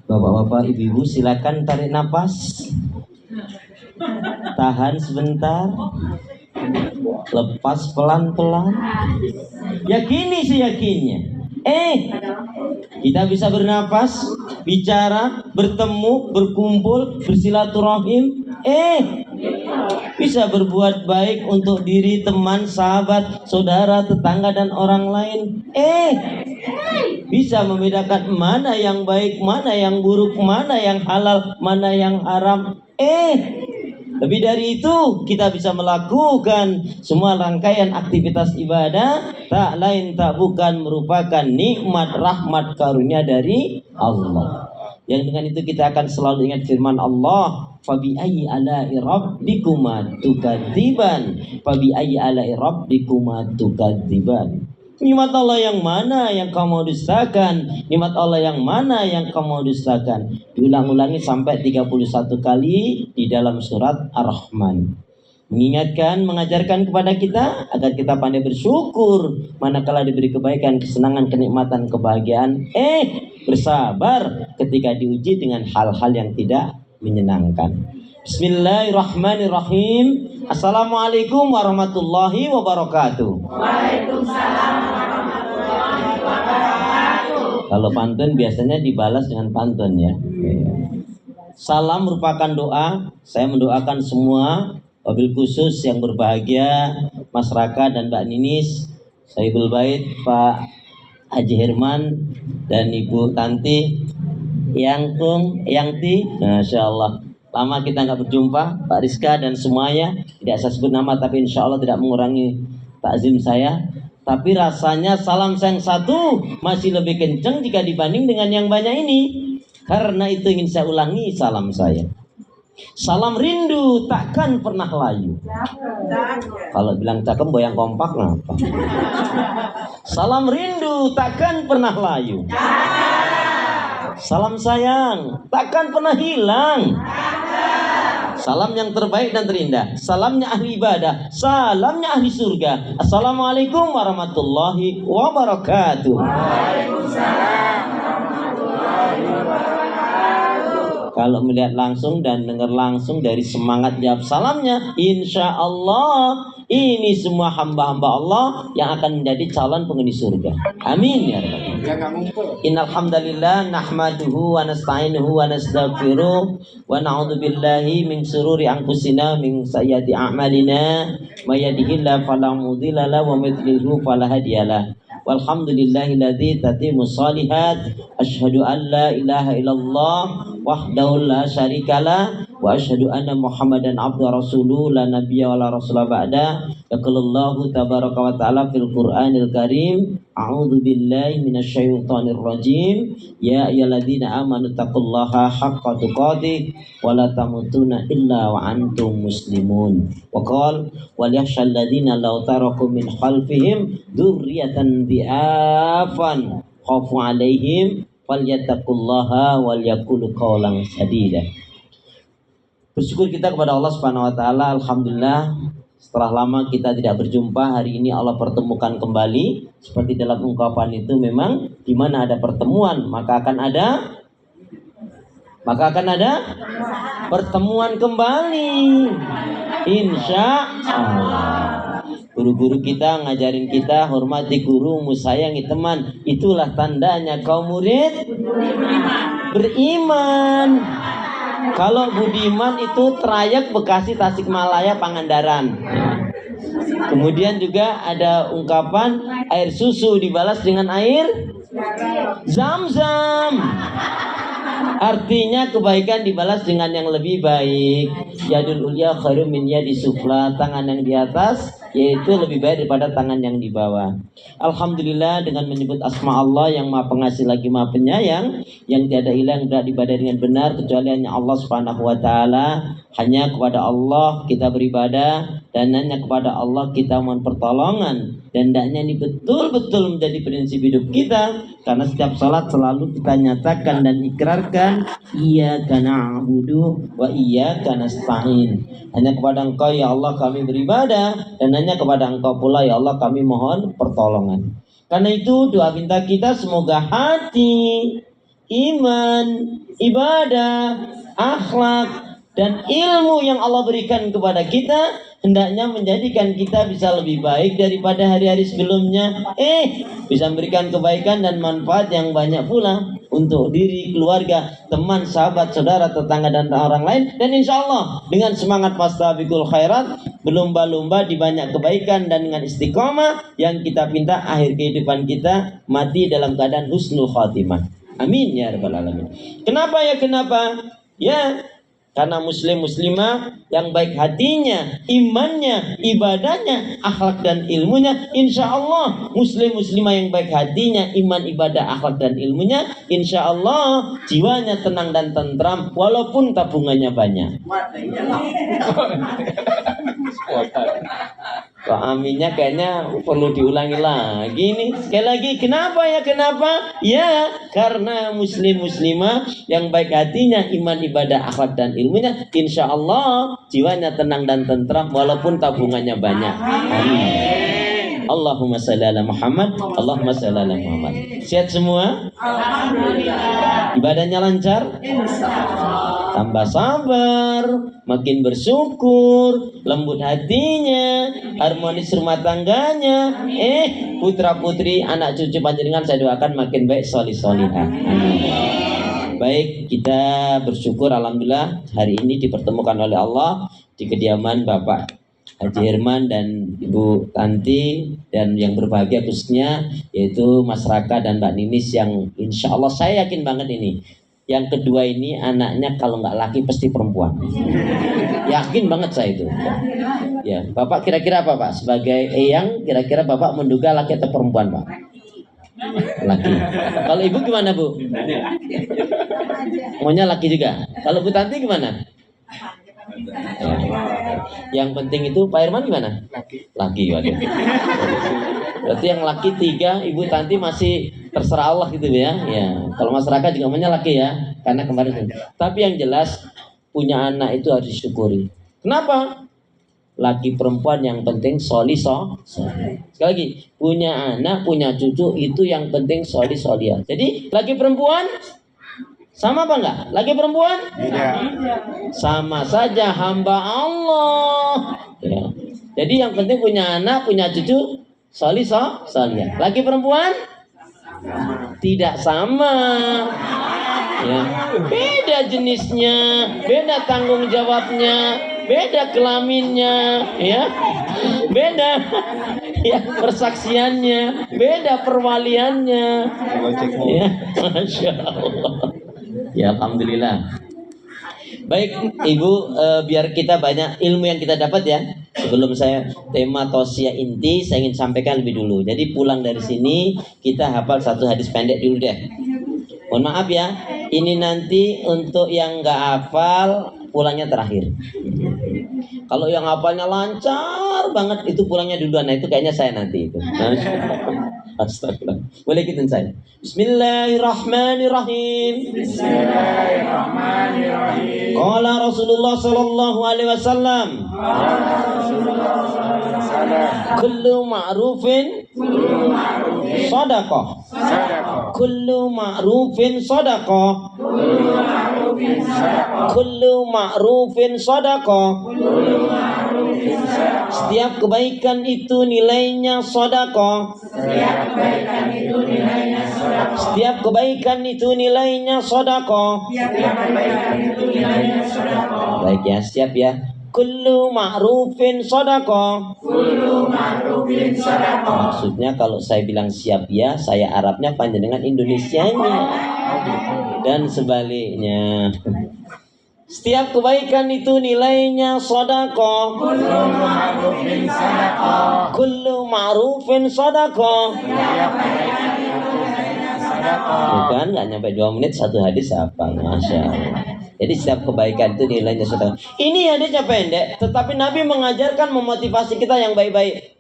Bapak-bapak, ibu-ibu, silakan tarik napas. Tahan sebentar. Lepas pelan-pelan. Yakini seyakinnya. Kita bisa bernapas, bicara, bertemu, berkumpul, bersilaturahim. Bisa berbuat baik untuk diri, teman, sahabat, saudara, tetangga, dan orang lain. Bisa membedakan mana yang baik, mana yang buruk, mana yang halal, mana yang haram. Lebih dari itu, kita bisa melakukan semua rangkaian aktivitas ibadah, tak lain tak bukan merupakan nikmat rahmat karunia dari Allah. Yang dengan itu kita akan selalu ingat firman Allah, fabi ayyi ala'i rabbikuma tukadziban, fabi ayyi ala'i rabbikuma tukadziban. Nikmat Allah yang mana yang kamu dustakan? Nikmat Allah yang mana yang kamu dustakan? Diulang-ulangi sampai 31 kali di dalam surat Ar-Rahman. Mengingatkan, mengajarkan kepada kita agar kita pandai bersyukur manakala diberi kebaikan, kesenangan, kenikmatan, kebahagiaan. Bersabar ketika diuji dengan hal-hal yang tidak menyenangkan. Bismillahirrahmanirrahim. Assalamualaikum warahmatullahi wabarakatuh. Waalaikumsalam warahmatullahi wabarakatuh. Kalau pantun biasanya dibalas dengan pantun ya. Salam merupakan doa. Saya mendoakan semua wabil khusus yang berbahagia, Mas Raka dan Mbak Ninis, Sahibul Bait, Pak Haji Herman dan Ibu Tanti, Yangti, Masya Allah. Lama kita nggak berjumpa, Pak Rizka dan semuanya. Tidak saya sebut nama, tapi insya Allah tidak mengurangi takzim saya. Tapi rasanya salam yang satu masih lebih kencang jika dibanding dengan yang banyak ini. Karena itu ingin saya ulangi salam saya. Salam rindu takkan pernah layu. Kalau bilang cakep boyang kompak ngapa? Salam rindu takkan pernah layu. Salam sayang takkan pernah hilang. Salam yang terbaik dan terindah, salamnya ahli ibadah, salamnya ahli surga. Assalamualaikum warahmatullahi wabarakatuh. Waalaikumsalam warahmatullahi wabarakatuh. Kalau melihat langsung dan dengar langsung dari semangat jawab salamnya, insya Allah ini semua hamba-hamba Allah yang akan menjadi calon penghuni surga. Amin ya rabbal alamin. Innal hamdalillah nahmaduhu wa nasta'inuhu wa nastaghfiruh wa na'udzu billahi min shururi anfusina min sayyiati a'malina may yahdihillahu fala mudilla lahu wa may yudlilhu fala hadiyalah. Walhamdulillahilladzi tatimmu shalihat. Asyhadu an la ilaha illallah wahdahu la syarikalah wa asyhadu anna Muhammadan abduhu rasuluhu la nabiyya wa la rasula ba'da. Yaqulullahu tabaraka wa ta'ala fil Qur'anil Karim, a'udzu billahi minasyaitonir rajim. Ya ayyuhalladzina amanu taqullaha haqqa tuqatih wa la tamutunna illa wa antum muslimun. Wa qala wal yakhshal ladzina law taraku min khalfihim dzurriyyatan dhi'afan khafu 'alaihim falyattaqullaha wal yaqulu qawlan sadida. Bersyukur kita kepada Allah Subhanahu wa taala. Alhamdulillah, setelah lama kita tidak berjumpa, hari ini Allah pertemukan kembali. Seperti dalam ungkapan itu, memang di mana ada pertemuan maka akan ada pertemuan kembali. Insya Allah. Guru-guru kita ngajarin kita hormati gurumu, sayangi teman. Itulah tandanya kaum murid beriman. Kalau budiman itu trayek Bekasi, Tasikmalaya, Pangandaran. Kemudian juga ada ungkapan air susu dibalas dengan air Zam-zam. Artinya kebaikan dibalas dengan yang lebih baik. Yadul ulya khairum min yadi sufla. Tangan yang di atas yaitu lebih baik daripada tangan yang di bawah. Alhamdulillah, dengan menyebut asma Allah yang Maha Pengasih lagi Maha Penyayang, yang tiada ilah yang berhak diibadahi dengan benar kecuali hanya Allah Subhanahu wa taala. Hanya kepada Allah kita beribadah dan hanya kepada Allah kita mohon pertolongan. Dan hendaknya ini betul-betul menjadi prinsip hidup kita, karena setiap salat selalu kita nyatakan dan ikrarkan iyyaka na'budu wa iyyaka nasta'in. Hanya kepada Engkau ya Allah kami beribadah, dan hanya kepada Engkau pula ya Allah kami mohon pertolongan. Karena itu doa minta kita semoga hati iman, ibadah, akhlak, dan ilmu yang Allah berikan kepada kita hendaknya menjadikan kita bisa lebih baik daripada hari-hari sebelumnya. Bisa memberikan kebaikan dan manfaat yang banyak pula untuk diri, keluarga, teman, sahabat, saudara, tetangga, dan orang lain. Dan insya Allah dengan semangat fastabiqul khairat, berlomba-lomba di banyak kebaikan, dan dengan istiqomah yang kita pinta akhir kehidupan kita mati dalam keadaan husnul khatimah. Amin ya rabbal alamin. Kenapa ya? Kenapa? Ya, karena muslim muslimah yang baik hatinya, imannya, ibadahnya, akhlak dan ilmunya, insya Allah muslim muslimah yang baik hatinya, iman, ibadah, akhlak dan ilmunya, insya Allah jiwanya tenang dan tentram walaupun tabungannya banyak. Kok aminnya kayaknya perlu diulangi lagi nih. Sekali lagi, kenapa ya? Kenapa? Ya, karena muslim muslimah yang baik hatinya, iman, ibadah, akhlak dan ilmunya, insya Allah jiwanya tenang dan tentram walaupun tabungannya banyak. Amin. Allahumma shalli ala Muhammad. Allahumma shalli ala Muhammad. Sehat semua? Alhamdulillah. Ibadahnya lancar? Tambah sabar, makin bersyukur, lembut hatinya, harmonis rumah tangganya. Putra putri, anak cucu panjenengan saya doakan makin baik, solih solihah. Baik, kita bersyukur alhamdulillah hari ini dipertemukan oleh Allah di kediaman Bapak Haji Herman dan Ibu Tanti, dan yang berbahagia khususnya yaitu Mas Raka dan Mbak Ninis yang insya Allah saya yakin banget ini. Yang kedua ini anaknya kalau nggak laki pasti perempuan. Yakin banget saya itu. Ya, Bapak kira-kira apa Pak? Sebagai eyang, kira-kira Bapak menduga laki atau perempuan Pak? Laki. Kalau Ibu gimana Bu? Maunya laki juga. Kalau Bu Tanti gimana? Ya. Yang penting itu Pak Herman gimana? Laki. Waduh. Berarti yang laki 3, Ibu Tanti masih terserah Allah gitu ya. Ya. Kalau masyarakat juga maunya laki ya, karena kemarin. Tapi yang jelas punya anak itu harus disyukuri. Kenapa? Laki perempuan yang penting soli. Sekali lagi, punya anak, punya cucu itu yang penting soli. Jadi laki perempuan sama apa enggak? Laki perempuan? Sama saja hamba Allah. Ya. Jadi yang penting punya anak, punya cucu soli. Laki perempuan? Tidak sama. Ya. Beda jenisnya, beda tanggung jawabnya, beda kelaminnya, ya. Beda ya persaksiannya, beda perwaliannya. Ya, Masya Allah. Ya alhamdulillah. Baik Ibu, biar kita banyak ilmu yang kita dapat ya. Sebelum saya tema tausiah inti, saya ingin sampaikan lebih dulu. Jadi pulang dari sini kita hafal satu hadis pendek dulu deh. Mohon maaf ya, ini nanti untuk yang nggak hafal pulangnya terakhir. Kalau yang hafalnya lancar banget itu pulangnya duluan. Nah itu kayaknya saya nanti itu. Astagfirullah. Boleh ikutin saya. Bismillahirrahmanirrahim. Bismillahirrahmanirrahim. Qala Rasulullah sallallahu alaihi wasallam. Kullu ma'rufin shadaqah. Kullu ma'rufin shadaqah. Kullu ma'rufin shadaqah. Setiap kebaikan itu nilainya sedekah. Setiap kebaikan itu nilainya sedekah. Baik ya, siap ya. Kullu ma'rufin sedekah. Kullu ma'rufin sedekah. Maksudnya kalau saya bilang siap ya, saya Arabnya panjenengan Indonesianya. Dan sebaliknya. Setiap kebaikan itu nilainya sedekah. Kullu ma'rufin sedekah. Kullu ma'rufin sedekah. Bukan, nggak nyampe 2 menit satu hadis apa, Masya Allah. Jadi setiap kebaikan itu nilainya sedekah. Ini hadisnya pendek, tetapi Nabi mengajarkan memotivasi kita yang baik-baik.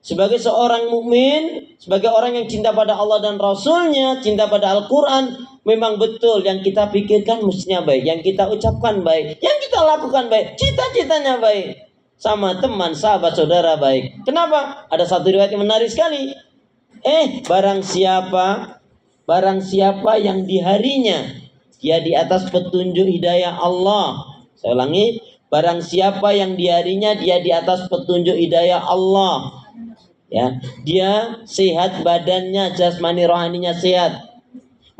Sebagai seorang mukmin, sebagai orang yang cinta pada Allah dan Rasulnya, cinta pada Al-Quran, memang betul yang kita pikirkan mestinya baik, yang kita ucapkan baik, yang kita lakukan baik, cita-citanya baik, sama teman, sahabat, saudara baik. Kenapa? Ada satu riwayat yang menarik sekali. Barang siapa barang siapa yang di harinya dia di atas petunjuk hidayah Allah. Saya ulangi, barang siapa yang di harinya dia di atas petunjuk hidayah Allah. Ya, dia sehat badannya, jasmani rohaninya sehat.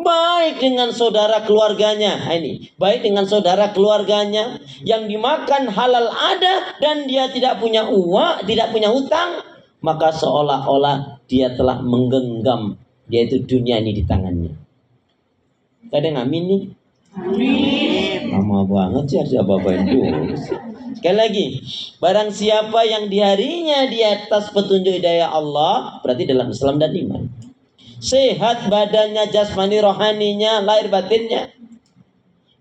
Baik dengan saudara keluarganya. Ini, baik dengan saudara keluarganya yang dimakan halal ada dan dia tidak punya uang, tidak punya hutang, maka seolah-olah dia telah menggenggam yaitu dunia ini di tangannya. Ada yang amin nih? Amin. Lama banget sih harus apa-apain dulu. Sekali lagi, barang siapa yang di harinya di atas petunjuk hidayah Allah, berarti dalam Islam dan iman. Sehat badannya, jasmani rohaninya, lahir batinnya.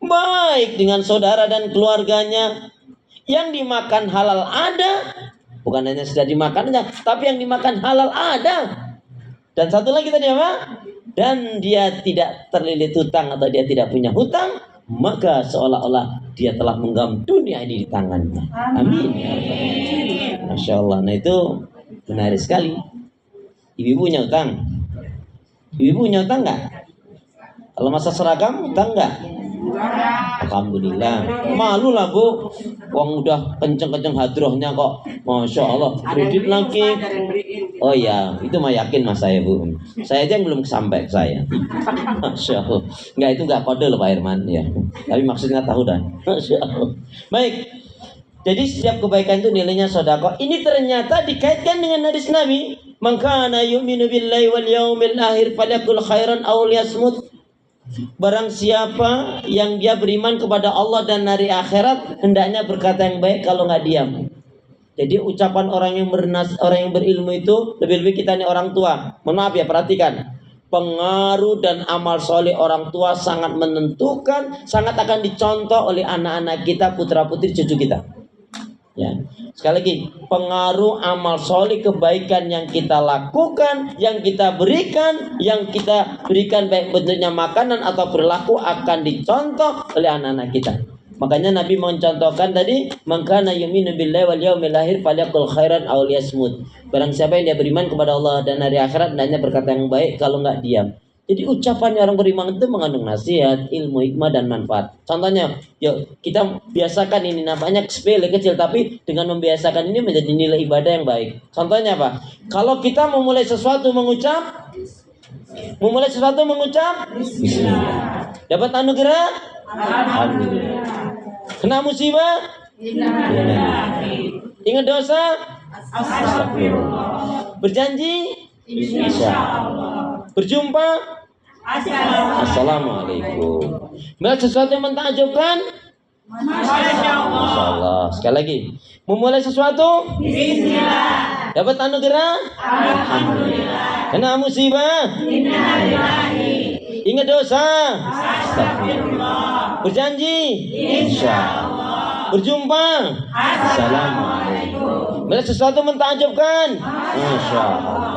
Baik dengan saudara dan keluarganya. Yang dimakan halal ada. Bukan hanya sudah dimakan aja, tapi yang dimakan halal ada. Dan satu lagi tadi apa? Dan dia tidak terlilit hutang atau dia tidak punya hutang, maka seolah-olah dia telah menggenggam dunia ini di tangannya. Amin. Masya Allah. Nah itu menarik sekali. Ibu punya hutang. Ibu punya hutang nggak? Kalau masa seragam hutang nggak? Alhamdulillah. Malu lah bu, uang udah kenceng-kenceng hadrohnya kok. Masya Allah, kredit lagi. Oh ya, itu mah yakin mas saya bu. Saya aja yang belum sampai ke saya. Masya Allah. Nggak, itu nggak kode loh Pak Herman ya. Tapi maksudnya tahu dah. Masya Allah. Baik. Jadi setiap kebaikan itu nilainya sedekah. Ini ternyata dikaitkan dengan hadis Nabi. Man kana yu'minu billahi wal yaumil akhir falyakul khairan aw liyasmut. Barang siapa yang dia beriman kepada Allah dan hari akhirat, hendaknya berkata yang baik, kalau nggak diam. Jadi ucapan orang yang berilmu itu, lebih-lebih kita ini orang tua. Mohon maaf ya, perhatikan. Pengaruh dan amal soleh orang tua sangat menentukan, sangat akan dicontoh oleh anak-anak kita, putra-putri, cucu kita. Ya. Sekali lagi, pengaruh amal soleh kebaikan yang kita lakukan, yang kita berikan baik bentuknya makanan atau perilaku akan dicontoh oleh anak-anak kita. Makanya Nabi mencontohkan tadi, man kana yu'minu billahi wal yaumil akhir falyaqul khairan aw liyasmut. Barang siapa yang dia beriman kepada Allah dan hari akhirat, hendaknya berkata yang baik, kalau enggak diam. Jadi ucapannya orang beriman itu mengandung nasihat, ilmu, hikmah, dan manfaat. Contohnya, yuk kita biasakan ini, namanya sepele kecil, tapi dengan membiasakan ini menjadi nilai ibadah yang baik. Contohnya apa? Kalau kita memulai sesuatu mengucap Bismillah. Dapat anugerah? Alhamdulillah. Kena musibah? Ingat dosa? Astagfirullah. Berjanji? Insyaallah. Berjumpa? Assalamualaikum. Melihat sesuatu yang mentakjubkan? Masya Allah. Sekali lagi, memulai sesuatu? Bismillah. Dapat anugerah? Alhamdulillah. Kena musibah? Ingat dosa? Astagfirullah. Berjanji? Insyaallah. Berjumpa? Assalamualaikum. Melihat sesuatu mentakjubkan? Masya Allah.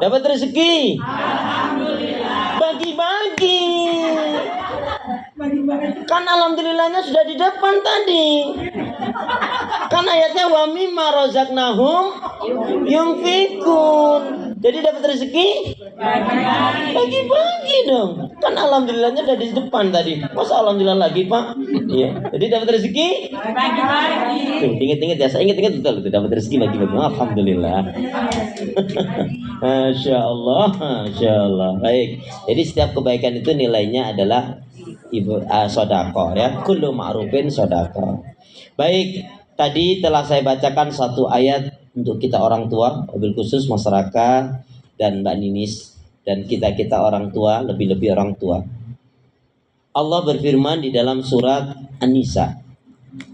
Dapat rezeki? Alhamdulillah. Bagi-bagi. Kan alhamdulillahnya sudah di depan tadi. Kan ayatnya wa mimma razaqnahum yunfikun. Jadi dapat rezeki? Bagi-bagi dong. Kan alhamdulillahnya sudah di depan tadi. Masa alhamdulillah lagi, Pak? Iya. Jadi dapat rezeki? Bagi-bagi. Tuh, ingat-ingat ya. Saya ingat-ingat betul itu dapat rezeki bagi-bagi. Alhamdulillah. Masya Allah, Masya Allah. Baik. Jadi setiap kebaikan itu nilainya adalah sedekah ya. Kullu ma'rufin sedekah. Baik, tadi telah saya bacakan satu ayat untuk kita orang tua, wabil khusus masyarakat dan Mbak Ninis dan kita orang tua, lebih-lebih orang tua. Allah berfirman di dalam surat An-Nisa.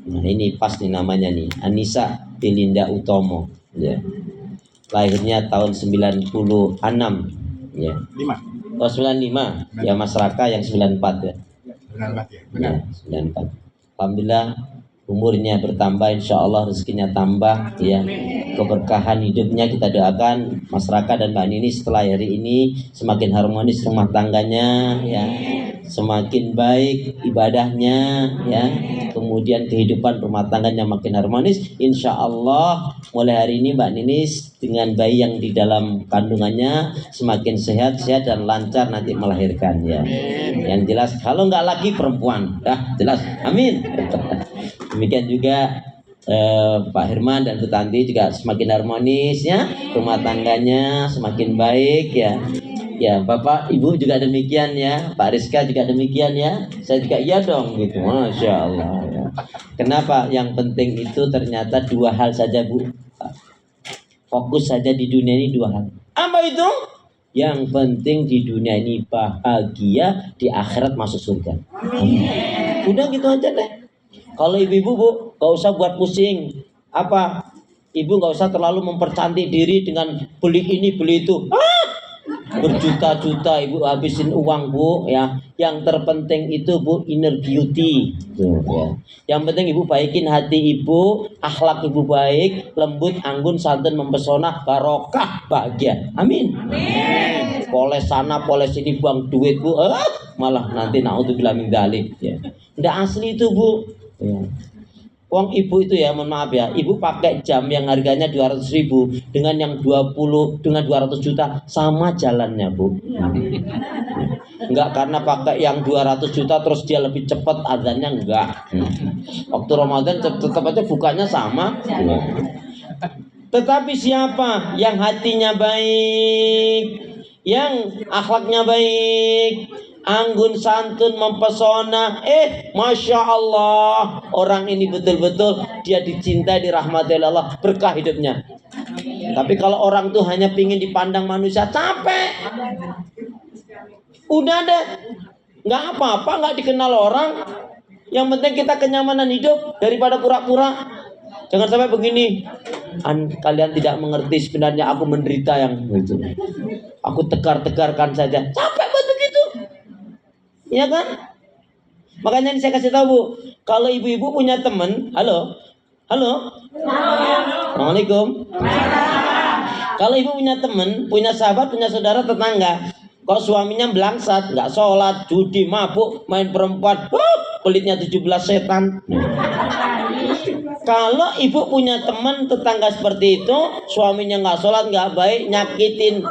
Nah, ini pas nih namanya nih, An-Nisa Belinda Utomo ya. Lahirnya tahun 96 ya. 5. Oh 95 ya, masyarakat yang 94 ya. 94 ya. Benar. Ya, 94. Alhamdulillah umurnya bertambah, insya Allah rezekinya tambah ya, keberkahan hidupnya kita doakan masyarakat dan Mbak Nini setelah hari ini semakin harmonis rumah tangganya ya, semakin baik ibadahnya ya, kemudian kehidupan rumah tangganya makin harmonis. Insya Allah mulai hari ini Mbak Ninis dengan bayi yang di dalam kandungannya semakin sehat dan lancar nanti melahirkan ya. Yang jelas kalau nggak laki perempuan, jelas, amin. Demikian juga Pak Herman dan Bu Tanti juga semakin harmonis ya, rumah tangganya semakin baik ya. Ya, Bapak Ibu juga demikian ya, Pak Rizka juga demikian ya. Saya juga iya dong gitu. Masya Allah ya. Kenapa? Yang penting itu ternyata dua hal saja Bu. Fokus saja di dunia ini dua hal. Apa itu? Yang penting di dunia ini bahagia, di akhirat masuk surga. Udah gitu aja deh. Kalau ibu-ibu Bu, gak usah buat pusing. Apa? Ibu gak usah terlalu mempercantik diri dengan beli ini beli itu. Berjuta-juta ibu habisin uang Bu ya. Yang terpenting itu Bu inner beauty tuh, ya. Yang penting ibu baikin hati ibu, akhlak ibu baik, lembut, anggun, santun, mempesona, barokah, bahagia. Amin. Amin. Poles sana poles sini buang duit Bu, malah nanti naudzubillah min dzalik ya. Nggak asli itu Bu ya. Uang ibu itu ya, mohon maaf ya, ibu pakai jam yang harganya 200.000 dengan yang 20 dengan 200 juta sama jalannya Bu. Enggak karena pakai yang 200 juta terus dia lebih cepat azannya, enggak. Waktu Ramadan tetap aja bukanya sama. Tetapi siapa yang hatinya baik, yang akhlaknya baik, anggun, santun, mempesona, Masya Allah, orang ini betul-betul dia dicintai, dirahmati Allah, berkah hidupnya. Tapi kalau orang tuh hanya pingin dipandang manusia, capek. Udah deh, nggak apa-apa, nggak dikenal orang. Yang penting kita kenyamanan hidup daripada pura-pura. Jangan sampai begini, kalian tidak mengerti sebenarnya aku menderita yang itu. Aku tegar-tegarkan saja, capek betul gitu. Iya kan? Makanya ini saya kasih tahu Bu, kalau ibu-ibu punya teman, halo, assalamualaikum. Kalau ibu punya teman, punya sahabat, punya saudara, tetangga, kok suaminya belangsat, nggak sholat, judi, mabuk, main perempuan, pelitnya 17 setan. Kalau ibu punya teman tetangga seperti itu, suaminya nggak sholat, nggak baik, nyakitin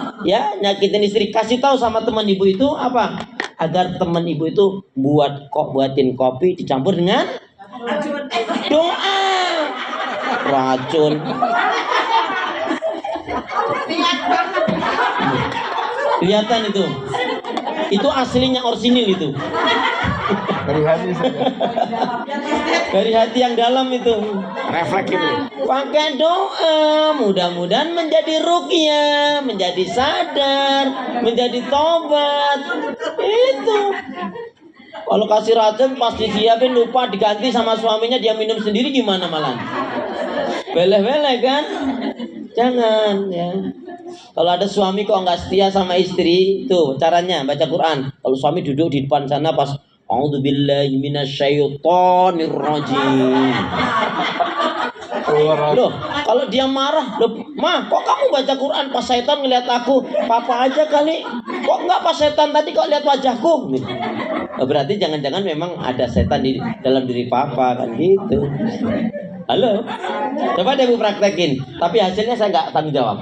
istri, kasih tahu sama teman ibu itu apa? Agar teman ibu itu buatin kopi dicampur dengan doa. Racun. Kelihatan itu. Itu aslinya orsinil itu. Dari hati saja. Dari hati yang dalam itu. Refleks itu. Pakai doa, mudah-mudahan menjadi ruqyah, menjadi sadar, menjadi tobat. Itu. Kalau kasih racun pasti disiapin, lupa diganti sama suaminya, dia minum sendiri gimana malah? Beleh-beleh kan? Jangan ya. Kalau ada suami kok nggak setia sama istri, tuh caranya baca Quran. Kalau suami duduk di depan sana pas a'udzubillahi minasyaitonir rajim. Loh, kalau dia marah, loh, "Ma, kok kamu baca Quran pas setan ngeliat aku? Papa aja kali. Kok enggak pas setan tadi kok lihat wajahku?" Gitu. Berarti jangan-jangan memang ada setan di dalam diri papa kan gitu. Halo, coba deh Bu praktekin. Tapi hasilnya saya nggak tanggung jawab.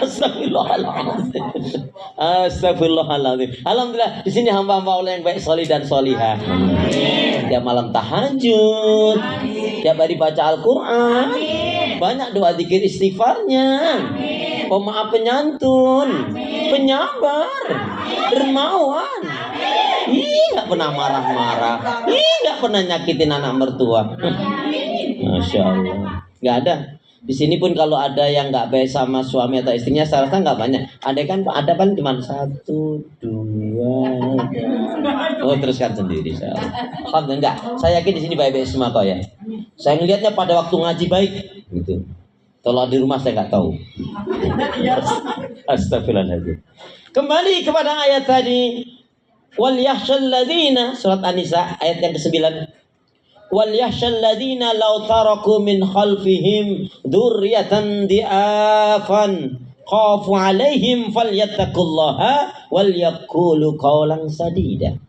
Astagfirullahaladzim. Astagfirullahaladzim. Alhamdulillah di sini hamba-hamba Allah yang baik, solih dan solihah. Tiap malam tahajud, tiap hari baca Al-Quran, banyak doa zikir istighfarnya, pemaaf penyantun, penyabar, dermawan. Nggak pernah marah-marah, nggak pernah nyakitin anak mertua. Masya Allah, nggak ada. Di sini pun kalau ada yang nggak baik sama suami atau istrinya, saya rasa nggak banyak. Ada kan cuma 1, 2. Oh, teruskan sendiri. Alhamdulillah enggak. Saya yakin di sini baik-baik semua kok ya. Saya ngelihatnya pada waktu ngaji baik, gitu. Kalau di rumah saya nggak tahu. Astagfirullahaladzim. Kembali kepada ayat tadi. Wal yakhshal ladzina, surat An-Nisa ayat yang ke-9. Wal yakhshal ladzina law taraku min khalfihim dzurriyyatan di'afan khafu 'alaihim falyattaqullaha wal yaqulu qawlan sadida.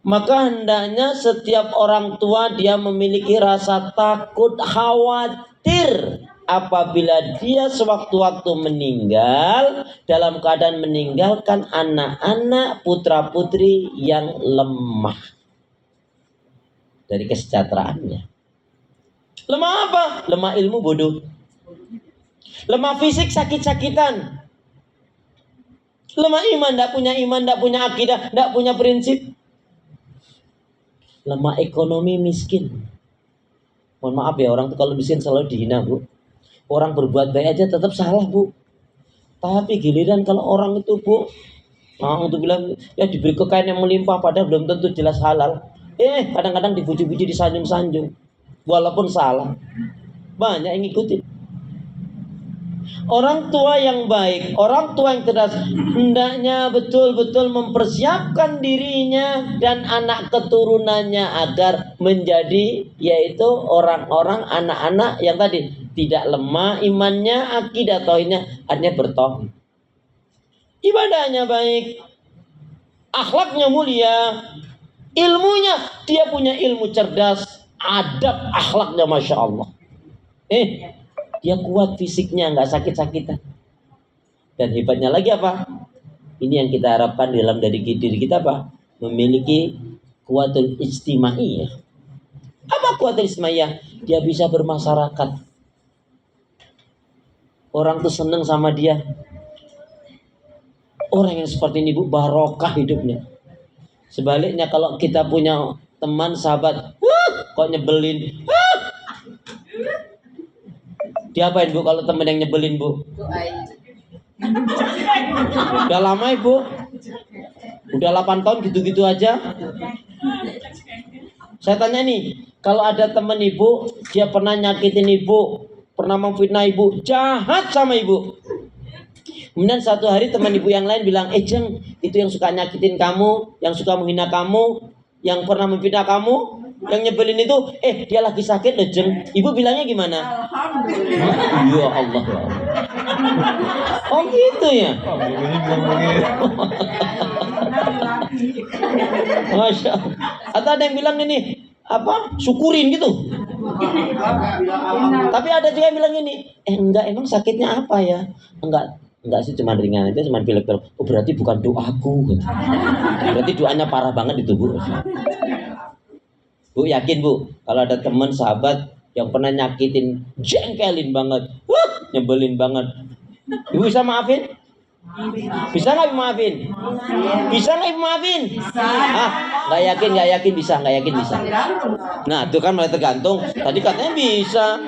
Maka hendaknya setiap orang tua dia memiliki rasa takut, khawatir apabila dia sewaktu-waktu meninggal dalam keadaan meninggalkan anak-anak putra-putri yang lemah dari kesejahteraannya. Lemah apa? Lemah ilmu, bodoh. Lemah fisik, sakit-sakitan. Lemah iman, tidak punya akidah, tidak punya prinsip. Lemah ekonomi, miskin. Mohon maaf ya, orang tuh kalau miskin selalu dihina, Bu. Orang berbuat baik aja tetap salah, Bu. Tapi giliran kalau orang itu, Bu, untuk bilang ya diberi kekayaan yang melimpah padahal belum tentu jelas halal. Kadang-kadang dipuji-puji, disanjung-sanjung. Walaupun salah. Banyak yang ngikutin. Orang tua yang baik, orang tua yang cerdas hendaknya betul-betul mempersiapkan dirinya dan anak keturunannya agar menjadi yaitu orang-orang anak-anak yang tadi tidak lemah imannya, akidah tauhidnya, artinya bertauhid. Ibadahnya baik, akhlaknya mulia, ilmunya dia punya ilmu cerdas, adab akhlaknya masya Allah. Dia kuat fisiknya, nggak sakit-sakitan. Dan hebatnya lagi apa? Ini yang kita harapkan dalam dari diri kita apa? Memiliki kuatul ijtimaiyah. Apa kuatul ijtimaiyah? Dia bisa bermasyarakat. Orang tuh seneng sama dia. Orang yang seperti ini, Bu, barokah hidupnya. Sebaliknya kalau kita punya teman, sahabat, kok nyebelin, diapain, Bu, kalau temen yang nyebelin, Bu? Udah lama, Ibu? Udah 8 tahun gitu-gitu aja? Saya tanya nih, kalau ada temen Ibu, dia pernah nyakitin Ibu, pernah memfitnah Ibu, jahat sama Ibu. Kemudian satu hari teman Ibu yang lain bilang, Jeng, itu yang suka nyakitin kamu, yang suka menghina kamu, yang pernah memfitnah kamu, yang nyebelin itu, dia lagi sakit loh, Jeng. Ibu bilangnya gimana? Alhamdulillah. Ya Allah. Oh gitu ya. Masya Allah. Atau ada yang bilang ini apa? Syukurin gitu. Tapi ada juga yang bilang ini, enggak, emang sakitnya apa ya? Enggak sih, cuma ringan aja, cuma pilek-pilek. Oh berarti bukan doaku. Berarti doanya parah banget itu, Bu. Bu, yakin, Bu, kalau ada teman sahabat yang pernah nyakitin, jengkelin banget, nyebelin banget, Ibu bisa maafin? Bisa nggak Ibu maafin? Bisa nggak Ibu maafin? Nggak yakin bisa. Nah, itu kan mulai tergantung. Tadi katanya bisa.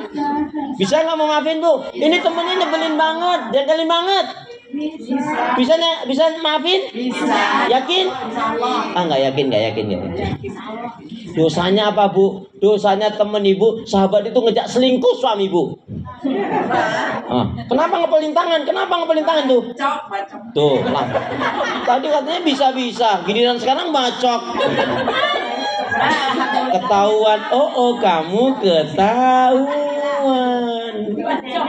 Bisa nggak mau maafin, Bu? Ini temennya nyebelin banget, jengkelin banget. Bisa maafin? Bisa. Yakin? Nggak yakin. Dosanya apa, Bu? Dosanya temen Ibu, sahabat itu ngejak selingkuh suami Ibu. Kenapa ngepelin tangan tuh? Tuh, lah. Tadi katanya bisa. Giliran sekarang bacok. Ketahuan. Kamu ketahuan.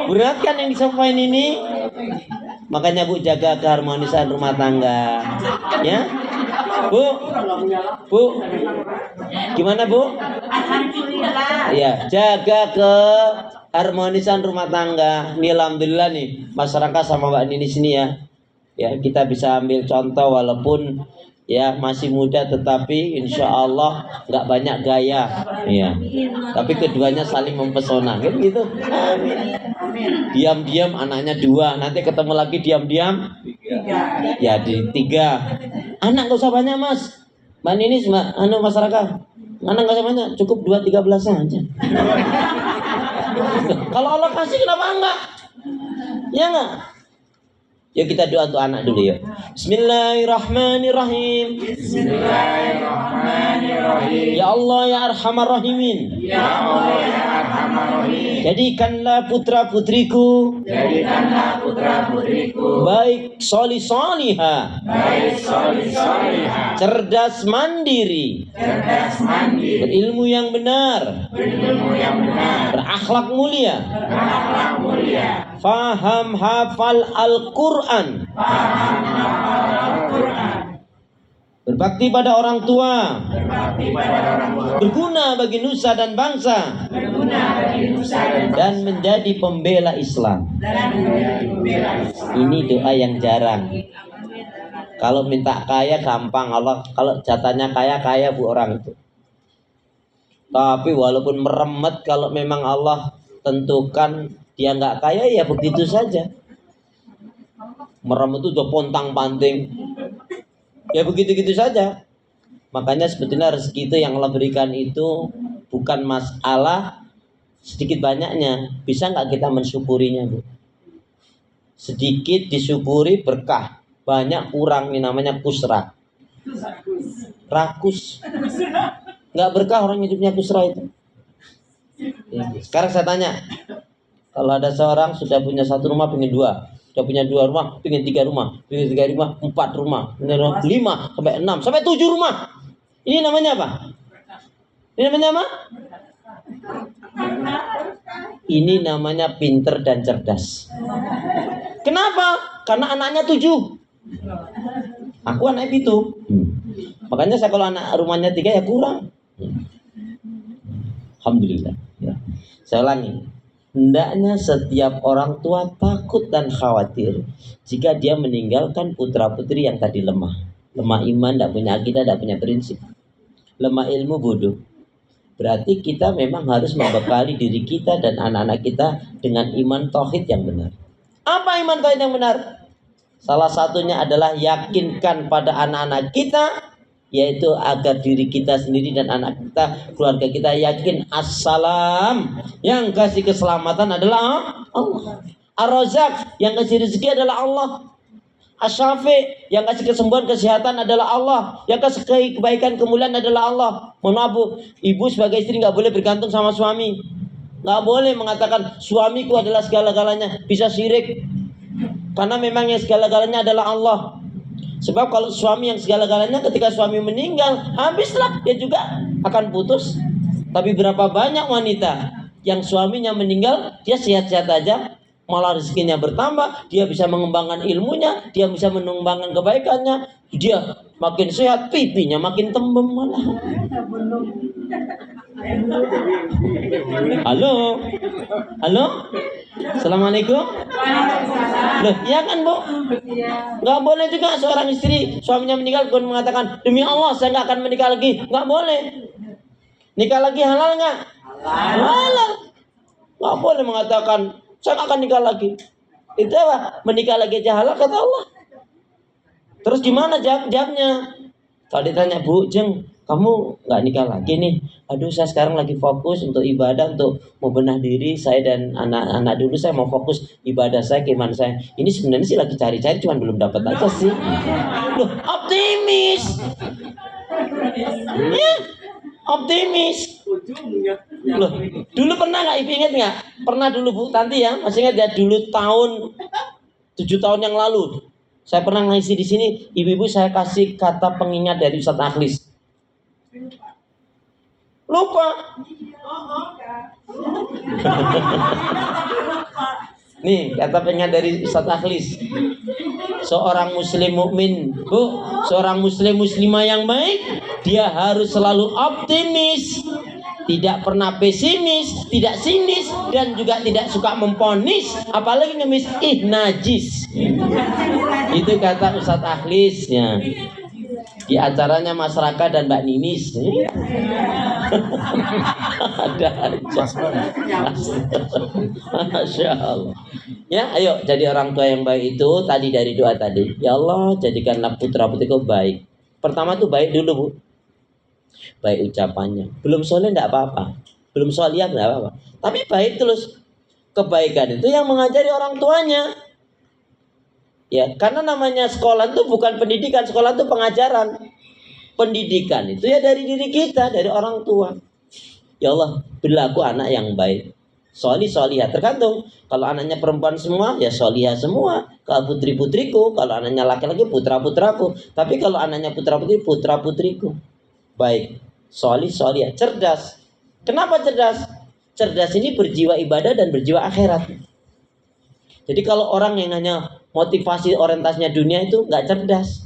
Berat kan yang disampaikan ini? Makanya, Bu, jaga keharmonisan rumah tangga. Ya? Bu. Gimana, Bu? Alhamdulillah. Ya, jaga keharmonisan rumah tangga. Ini alhamdulillah nih, masyarakat sama Mbak Nini sini ya. Ya, kita bisa ambil contoh walaupun ya masih muda tetapi insya Allah nggak banyak gaya. Ya. Tapi keduanya saling mempesona, kan gitu. Amin. Diam-diam anaknya 2, nanti ketemu lagi diam-diam. Ya di 3. Anak nggak usah banyak, Mas. Mbak Nini, masyarakat. Anak nggak usah banyak, cukup 2-13 saja. Kalau Allah kasih kenapa enggak? Ya enggak? Yuk kita doa untuk anak dulu ya. Bismillahirrahmanirrahim. Ya Allah ya Arhamar Rahimin. Jadikanlah putra-putriku baik solih soliha, cerdas mandiri, berilmu yang benar, berakhlak mulia, faham hafal Al-Quran, berbakti pada orang tua, berguna bagi nusa dan bangsa, dan menjadi pembela Islam. Ini doa yang jarang. Kalau minta kaya gampang, Allah kalau jatahnya kaya bu orang itu. Tapi walaupun meremet, kalau memang Allah tentukan dia nggak kaya, ya begitu saja. Meremet itu udah pontang-panting, ya begitu-gitu saja. Makanya sebetulnya rezeki itu yang Allah berikan itu bukan masalah sedikit banyaknya, bisa nggak kita mensyukurinya, Bu? Sedikit disyukuri berkah, banyak kurang, ini namanya kusra, rakus. Nggak berkah orang hidupnya kusra itu. Ya. Sekarang saya tanya, kalau ada seorang sudah punya satu rumah, pengen dua, sudah punya dua rumah, pengen tiga rumah, 4 rumah, 5 sampai 6 sampai 7 rumah, ini namanya apa? Ini namanya apa? Ini namanya pinter dan cerdas. Kenapa? Karena anaknya 7. Aku anak itu. Makanya saya kalau anak rumahnya 3 ya kurang. Alhamdulillah. Ya. Saya ulangi. Hendaknya setiap orang tua takut dan khawatir jika dia meninggalkan putra-putri yang tadi lemah. Lemah iman, tidak punya akidah, tidak punya prinsip. Lemah ilmu, bodoh. Berarti kita memang harus membekali diri kita dan anak-anak kita dengan iman tauhid yang benar. Apa iman tauhid yang benar? Salah satunya adalah yakinkan pada anak-anak kita, yaitu agar diri kita sendiri dan anak kita, keluarga kita yakin assalam, yang kasih keselamatan adalah Allah. Ar-Razzaq, yang kasih rezeki adalah Allah. Asy-Syafi', yang kasih kesembuhan kesehatan adalah Allah. Yang kasih kebaikan kemuliaan adalah Allah. Mohon maaf, Bu, ibu sebagai istri nggak boleh bergantung sama suami. Nggak boleh mengatakan suamiku adalah segala-galanya, bisa syirik. Karena memang yang segala-galanya adalah Allah. Sebab kalau suami yang segala-galanya, ketika suami meninggal, habislah, dia juga akan putus. Tapi berapa banyak wanita yang suaminya meninggal, dia sehat-sehat aja, malah rezekinya bertambah, dia bisa mengembangkan ilmunya, dia bisa mengembangkan kebaikannya, dia makin sehat, pipinya makin tembem malah. Halo, halo, assalamualaikum. Loh, iya kan, Bu? Nggak boleh juga seorang istri suaminya meninggal kemudian mengatakan demi Allah saya nggak akan menikah lagi. Nggak boleh. Nikah lagi halal nggak? Halal. Nggak boleh mengatakan saya nggak akan nikah lagi. Itu apa? Menikah lagi aja halal kata Allah. Terus gimana jawabnya? Kalau ditanya, Bu Jeng, kamu nggak nikah lagi nih? Aduh, saya sekarang lagi fokus untuk ibadah, untuk membenah diri saya dan anak-anak dulu. Saya mau fokus ibadah saya, keimanan saya. Ini sebenarnya sih lagi cari-cari, cuman belum dapat aja sih. Loh, optimis. Ya, optimis. Loh, dulu pernah nggak? Ibu ingat nggak? Pernah dulu Bu Tanti ya, masih ingat ya dulu tahun 7 tahun yang lalu. Saya pernah ngisi di sini, ibu-ibu saya kasih kata pengingat dari Ustaz Akhlis. Lupa. Nih, kata pengingat dari Ustaz Akhlis. Seorang muslim mukmin, Bu, seorang muslim muslimah yang baik, dia harus selalu optimis, tidak pernah pesimis, tidak sinis, dan juga tidak suka memponis, apalagi ngemis najis. Itu kata Ustadz Akhlisnya di acaranya masyarakat dan Mbak Ninis. Ada aja. Masya Allah. Ya, ayo jadi orang tua yang baik itu tadi dari doa tadi. Ya Allah, jadikanlah putra putriku baik. Pertama tuh baik dulu, Bu. Baik ucapannya. Belum soleh enggak apa-apa. Belum soleh enggak apa-apa. Tapi baik terus. Kebaikan itu yang mengajari orang tuanya. Ya, karena namanya sekolah itu bukan pendidikan, sekolah itu pengajaran. Pendidikan itu ya dari diri kita, dari orang tua. Ya Allah, berilah aku anak yang baik. Solih solihah, tergantung. Kalau anaknya perempuan semua, ya solihah semua. Kalau putri putriku, kalau anaknya laki-laki putra putraku. Tapi kalau anaknya putra putri, putra putriku. Baik, solih solihah, cerdas. Kenapa cerdas? Cerdas ini berjiwa ibadah dan berjiwa akhirat. Jadi kalau orang yang hanya motivasi orientasinya dunia itu nggak cerdas.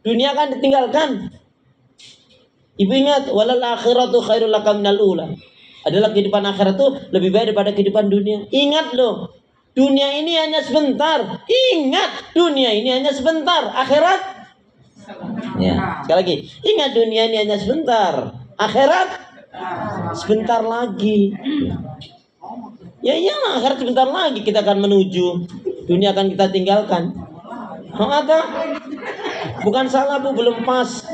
Dunia kan ditinggalkan. Ibu ingat, walal akhiratu khairul laka minal ula. Adalah kehidupan akhirat itu lebih baik daripada kehidupan dunia. Ingat loh, dunia ini hanya sebentar. Ingat, dunia ini hanya sebentar. Akhirat, ya. Sekali lagi, ingat dunia ini hanya sebentar. Akhirat, sebentar lagi. Ya iyalah, akhirat sebentar lagi kita akan menuju. Dunia akan kita tinggalkan. Mau apa? Bukan salah bu, belum pas.